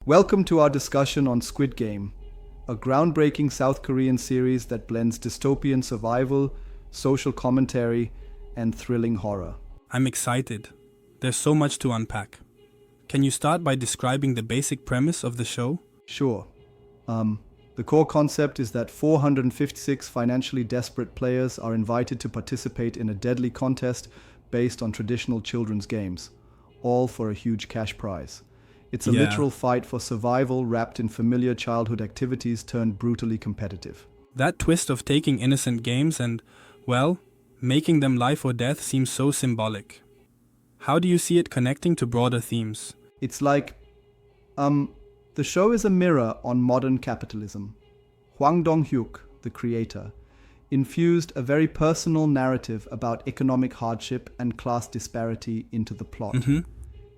Welcome to our discussion on Squid Game, a groundbreaking South Korean series that blends dystopian survival, social commentary, and thrilling horror. I'm excited. There's so much to unpack. Can you start by describing the basic premise of the show? Sure. The core concept is that 456 financially desperate players are invited to participate in a deadly contest based on traditional children's games, all for a huge cash prize. It's a literal fight for survival wrapped in familiar childhood activities turned brutally competitive. That twist of taking innocent games and, well, making them life or death seems so symbolic. How do you see it connecting to broader themes? It's like, the show is a mirror on modern capitalism. Hwang Dong-hyuk, the creator, infused a very personal narrative about economic hardship and class disparity into the plot.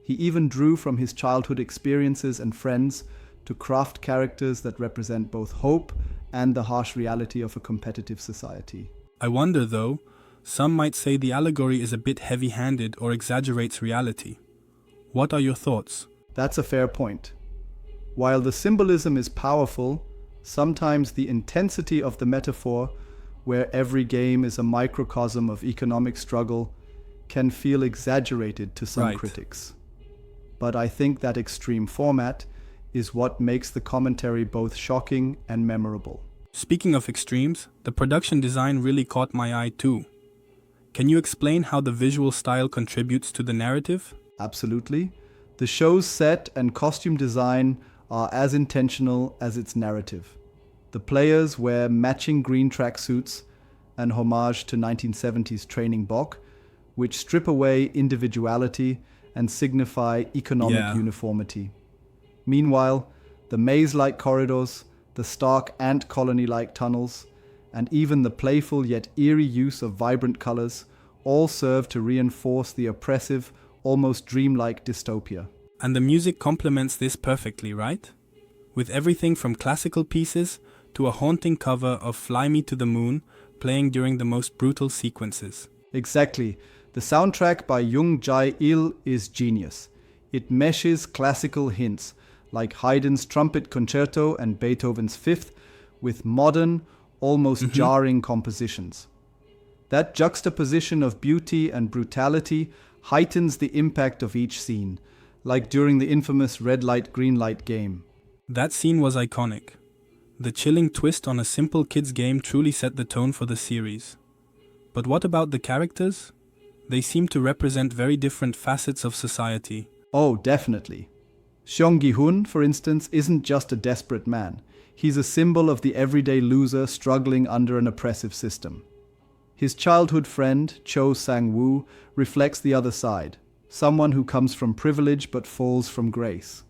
He even drew from his childhood experiences and friends to craft characters that represent both hope and the harsh reality of a competitive society. I wonder, though, some might say the allegory is a bit heavy-handed or exaggerates reality. What are your thoughts? That's a fair point. While the symbolism is powerful, sometimes the intensity of the metaphor, where every game is a microcosm of economic struggle, can feel exaggerated to some critics. But I think that extreme format is what makes the commentary both shocking and memorable. Speaking of extremes, the production design really caught my eye too. Can you explain how the visual style contributes to the narrative? Absolutely. The show's set and costume design are as intentional as its narrative. The players wear matching green tracksuits, an homage to 1970s training bok, which strip away individuality and signify economic uniformity. Meanwhile, the maze-like corridors, the stark ant colony-like tunnels, and even the playful yet eerie use of vibrant colors all serve to reinforce the oppressive, almost dreamlike dystopia. And the music complements this perfectly, right? With everything from classical pieces to a haunting cover of Fly Me to the Moon playing during the most brutal sequences. Exactly. The soundtrack by Jung Jae-il is genius. It meshes classical hints like Haydn's Trumpet Concerto and Beethoven's Fifth with modern, almost jarring compositions. That juxtaposition of beauty and brutality heightens the impact of each scene, like during the infamous red light, green light game. That scene was iconic. The chilling twist on a simple kids game truly set the tone for the series. But what about the characters? They seem to represent very different facets of society. Oh, definitely. Seong Gi-hun, for instance, isn't just a desperate man. He's a symbol of the everyday loser struggling under an oppressive system. His childhood friend, Cho Sang-woo, reflects the other side, someone who comes from privilege but falls from grace.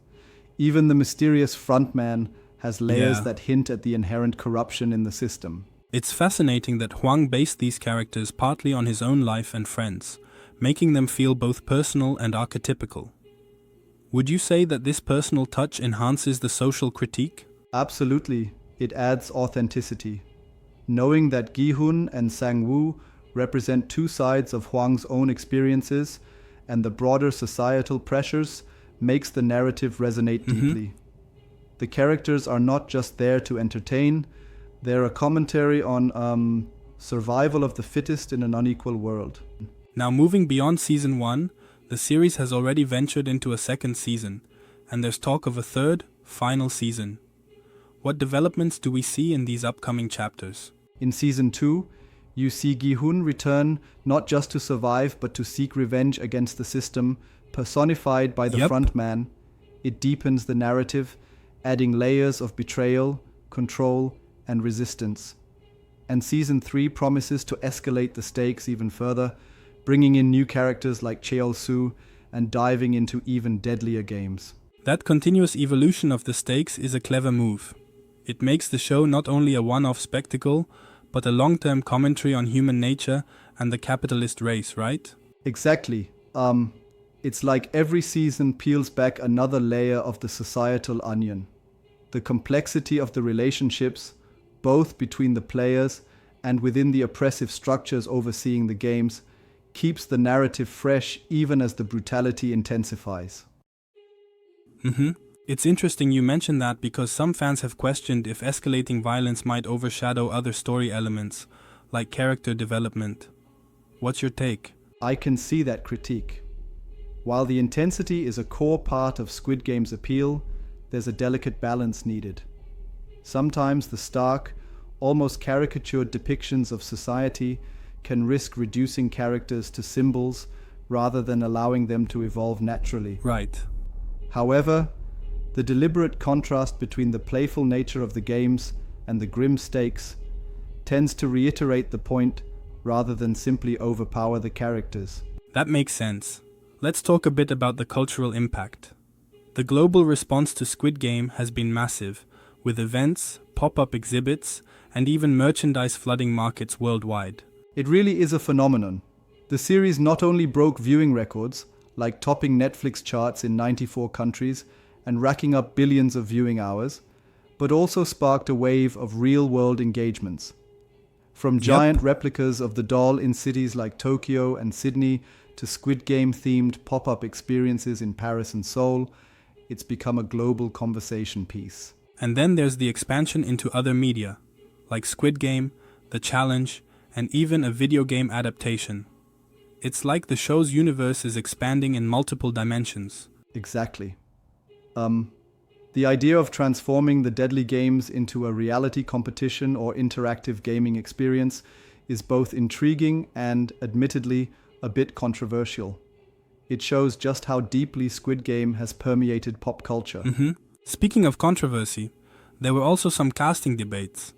Even the mysterious frontman has layers that hint at the inherent corruption in the system. It's fascinating that Hwang based these characters partly on his own life and friends, making them feel both personal and archetypical. Would you say that this personal touch enhances the social critique? Absolutely. It adds authenticity. Knowing that Gi-hun and Sang-woo represent two sides of Hwang's own experiences and the broader societal pressures makes the narrative resonate deeply. The characters are not just there to entertain, they're a commentary on survival of the fittest in an unequal world. Now, moving beyond Season 1, the series has already ventured into a second season, and there's talk of a third, final season. What developments do we see in these upcoming chapters? In Season 2, you see Gi-hun return not just to survive but to seek revenge against the system, personified by the frontman. It deepens the narrative, adding layers of betrayal, control, and resistance. And Season 3 promises to escalate the stakes even further, bringing in new characters like Cheol-soo and diving into even deadlier games. That continuous evolution of the stakes is a clever move. It makes the show not only a one-off spectacle, but a long-term commentary on human nature and the capitalist race, right? Exactly. It's like every season peels back another layer of the societal onion. The complexity of the relationships, both between the players and within the oppressive structures overseeing the games, keeps the narrative fresh even as the brutality intensifies. It's interesting you mention that because some fans have questioned if escalating violence might overshadow other story elements, like character development. What's your take? I can see that critique. While the intensity is a core part of Squid Game's appeal, there's a delicate balance needed. Sometimes the stark, almost caricatured depictions of society can risk reducing characters to symbols rather than allowing them to evolve naturally. Right. However, the deliberate contrast between the playful nature of the games and the grim stakes tends to reiterate the point rather than simply overpower the characters. That makes sense. Let's talk a bit about the cultural impact. The global response to Squid Game has been massive, with events, pop-up exhibits, and even merchandise flooding markets worldwide. It really is a phenomenon. The series not only broke viewing records, like topping Netflix charts in 94 countries and racking up billions of viewing hours, but also sparked a wave of real-world engagements. From giant replicas of the doll in cities like Tokyo and Sydney to Squid Game-themed pop-up experiences in Paris and Seoul, it's become a global conversation piece. And then there's the expansion into other media, like Squid Game, The Challenge, and even a video game adaptation. It's like the show's universe is expanding in multiple dimensions. Exactly. The idea of transforming the deadly games into a reality competition or interactive gaming experience is both intriguing and, admittedly, a bit controversial. It shows just how deeply Squid Game has permeated pop culture. Speaking of controversy, there were also some casting debates.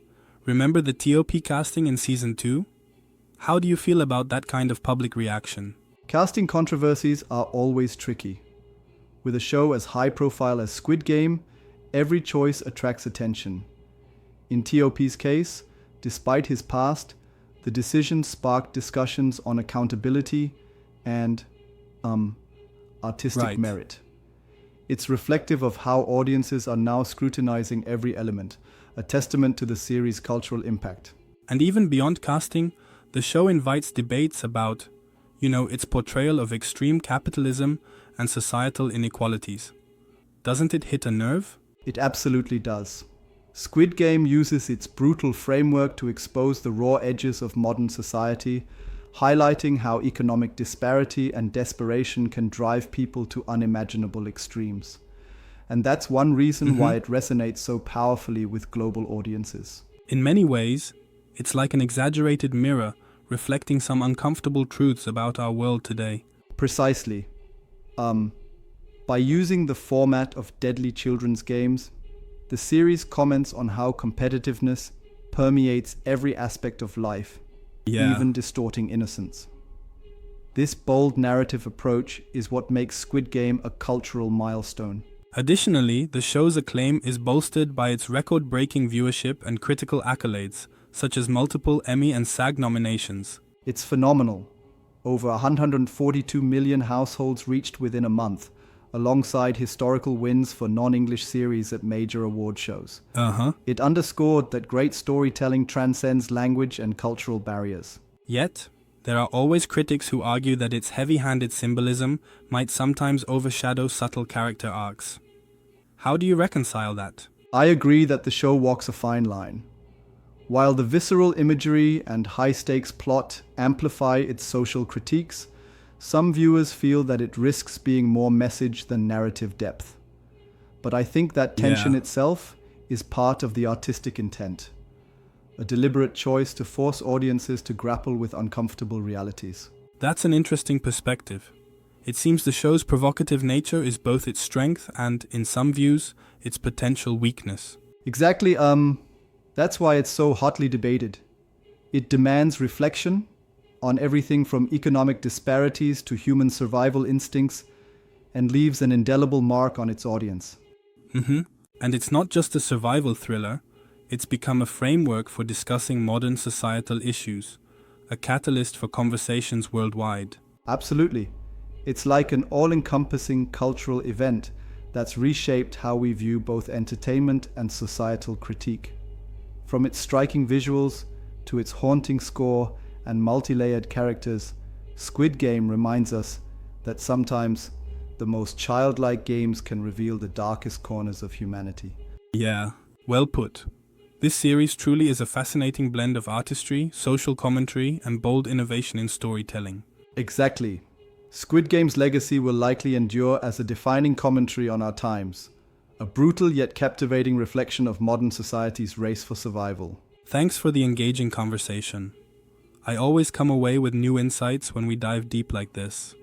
Remember the TOP casting in Season 2? How do you feel about that kind of public reaction? Casting controversies are always tricky. With a show as high profile as Squid Game, every choice attracts attention. In TOP's case, despite his past, the decision sparked discussions on accountability and artistic merit. It's reflective of how audiences are now scrutinizing every element, a testament to the series' cultural impact. And even beyond casting, the show invites debates about, its portrayal of extreme capitalism and societal inequalities. Doesn't it hit a nerve? It absolutely does. Squid Game uses its brutal framework to expose the raw edges of modern society, highlighting how economic disparity and desperation can drive people to unimaginable extremes. And that's one reason why it resonates so powerfully with global audiences. In many ways, it's like an exaggerated mirror reflecting some uncomfortable truths about our world today. Precisely. By using the format of deadly children's games, the series comments on how competitiveness permeates every aspect of life, even distorting innocence. This bold narrative approach is what makes Squid Game a cultural milestone. Additionally, the show's acclaim is bolstered by its record-breaking viewership and critical accolades, such as multiple Emmy and SAG nominations. It's phenomenal. Over 142 million households reached within a month, alongside historical wins for non-English series at major award shows. It underscored that great storytelling transcends language and cultural barriers. Yet, there are always critics who argue that its heavy-handed symbolism might sometimes overshadow subtle character arcs. How do you reconcile that? I agree that the show walks a fine line. While the visceral imagery and high-stakes plot amplify its social critiques, some viewers feel that it risks being more message than narrative depth. But I think that tension itself is part of the artistic intent, a deliberate choice to force audiences to grapple with uncomfortable realities. That's an interesting perspective. It seems the show's provocative nature is both its strength and, in some views, its potential weakness. Exactly, that's why it's so hotly debated. It demands reflection on everything from economic disparities to human survival instincts and leaves an indelible mark on its audience. And it's not just a survival thriller, it's become a framework for discussing modern societal issues, a catalyst for conversations worldwide. Absolutely. It's like an all-encompassing cultural event that's reshaped how we view both entertainment and societal critique. From its striking visuals to its haunting score and multi-layered characters, Squid Game reminds us that sometimes the most childlike games can reveal the darkest corners of humanity. Yeah, well put. This series truly is a fascinating blend of artistry, social commentary, and bold innovation in storytelling. Exactly. Squid Game's legacy will likely endure as a defining commentary on our times, a brutal yet captivating reflection of modern society's race for survival. Thanks for the engaging conversation. I always come away with new insights when we dive deep like this.